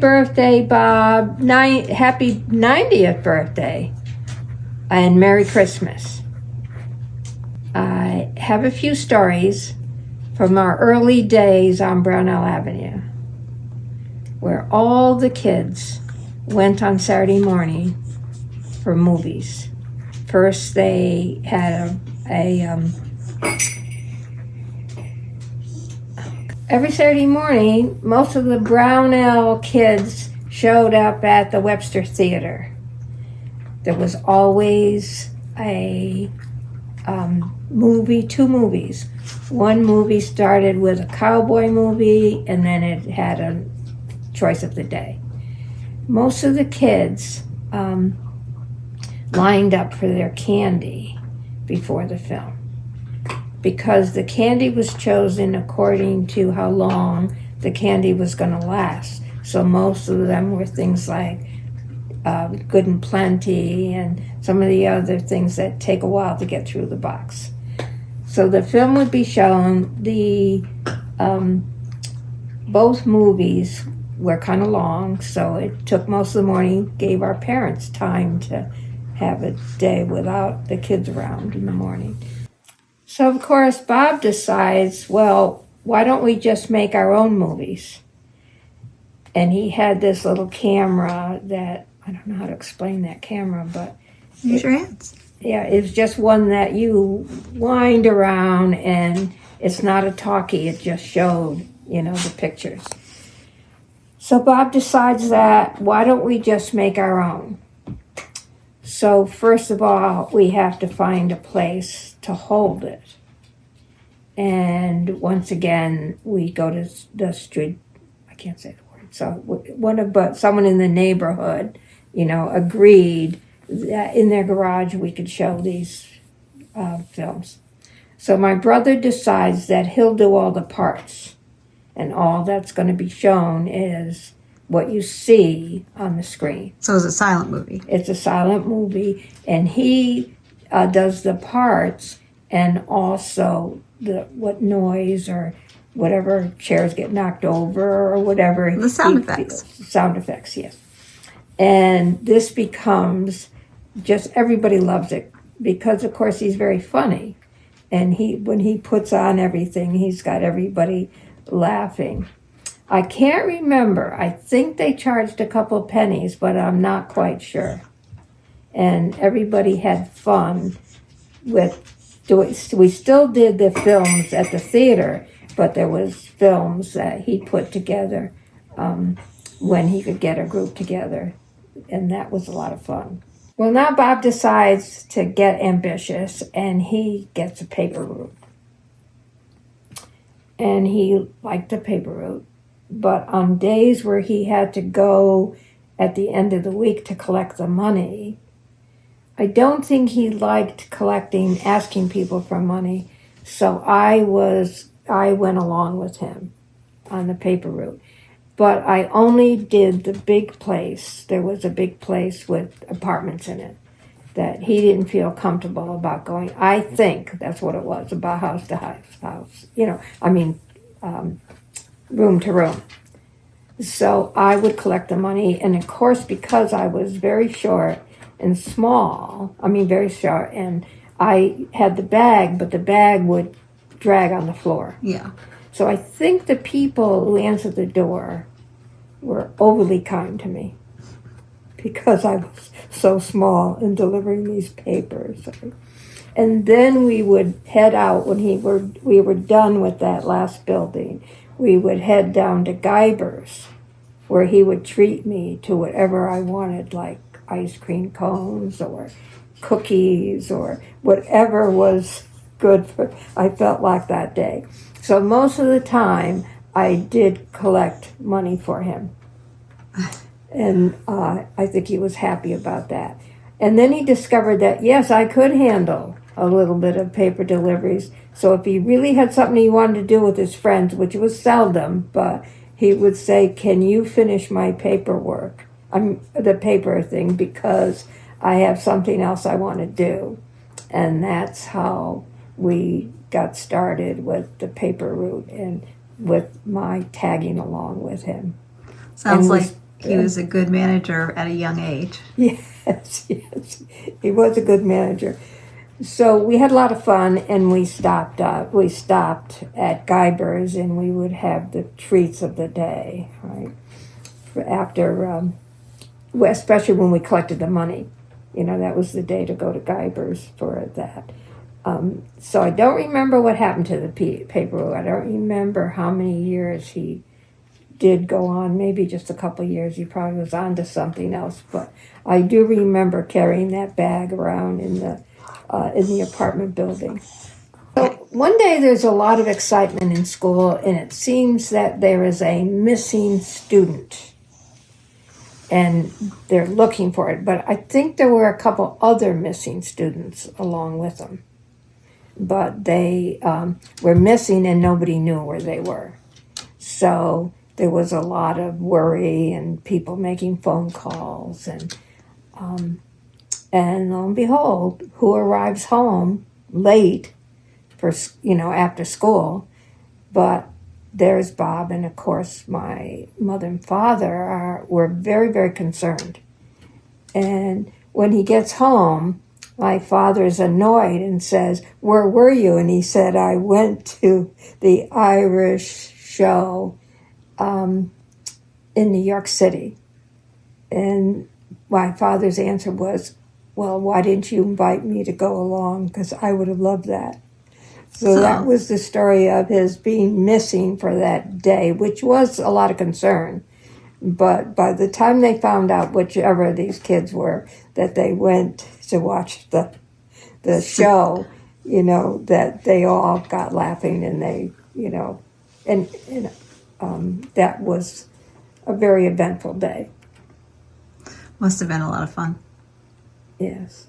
birthday, Bob. Happy 90th birthday. And Merry Christmas. I have a few stories from our early days on Brownell Avenue, where all the kids went on Saturday morning for movies. First, they had every Saturday morning, most of the Brownell kids showed up at the Webster Theater. There was always a movie, two movies. One movie started with a cowboy movie, and then it had a choice of the day. Most of the kids lined up for their candy before the film, because the candy was chosen according to how long the candy was going to last. So most of them were things like Good and Plenty and some of the other things that take a while to get through the box. So the film would be shown. Both movies were kind of long, so it took most of the morning, gave our parents time to have a day without the kids around in the morning. So, of course, Bob decides, well, why don't we just make our own movies? And he had this little camera that, I don't know how to explain that camera, but... Use your hands. Yeah, it's just one that you wind around, and it's not a talkie, it just showed, the pictures. So Bob decides that, why don't we just make our own? So first of all, we have to find a place to hold it. And once again, we go to the street, I can't say the word. So someone in the neighborhood, agreed that in their garage we could show these films. So my brother decides that he'll do all the parts, and all that's going to be shown is what you see on the screen. So it's a silent movie. It's a silent movie, and he does the parts and also what noise or whatever chairs get knocked over or whatever. The sound effects. Sound effects, yes. And this becomes just, everybody loves it because, of course, he's very funny. And when he puts on everything, he's got everybody laughing. I can't remember. I think they charged a couple pennies, but I'm not quite sure. And everybody had fun with doing. We still did the films at the theater, but there was films that he put together when he could get a group together, and that was a lot of fun. Well, now Bob decides to get ambitious, and he gets a paper route. And he liked the paper route. But on days where he had to go at the end of the week to collect the money, I don't think he liked asking people for money. So I went along with him on the paper route. But I only did the big place. There was a big place with apartments in it that he didn't feel comfortable about going. I think that's what it was, about house to house. Room to room. So I would collect the money, and of course, because I was very short and small, very short, and I had the bag, but the bag would drag on the floor. Yeah. So I think the people who answered the door were overly kind to me because I was so small in delivering these papers. And then we would head out when we were done with that last building. We would head down to Guyber's, where he would treat me to whatever I wanted, like ice cream cones or cookies or whatever was good I felt like that day. So most of the time, I did collect money for him. And I think he was happy about that. And then he discovered that, yes, I could handle a little bit of paper deliveries. So if he really had something he wanted to do with his friends, which was seldom, but he would say, can you finish my paperwork? The paper thing, because I have something else I want to do. And that's how we got started with the paper route and with my tagging along with him. Sounds like He was a good manager at a young age. Yes, yes, he was a good manager. So we had a lot of fun, and we stopped at Guyber's, and we would have the treats of the day, right? After, well, especially when we collected the money, that was the day to go to Guyber's for that. So I don't remember what happened to the paper. I don't remember how many years he did go on. Maybe just a couple years. He probably was on to something else. But I do remember carrying that bag around in the apartment building. So one day there's a lot of excitement in school, and it seems that there is a missing student, and they're looking for it. But I think there were a couple other missing students along with them. But they were missing, and nobody knew where they were. So there was a lot of worry and people making phone calls, and lo and behold, who arrives home late for after school? But there's Bob, and of course my mother and father were very, very concerned. And when he gets home, my father's annoyed and says, "Where were you?" And he said, "I went to the Irish show in New York City." And my father's answer was, "Well, why didn't you invite me to go along? Because I would have loved that." So that was the story of his being missing for that day, which was a lot of concern. But by the time they found out, whichever these kids were, that they went to watch the show, that they all got laughing, and they, and that was a very eventful day. Must have been a lot of fun. Yes.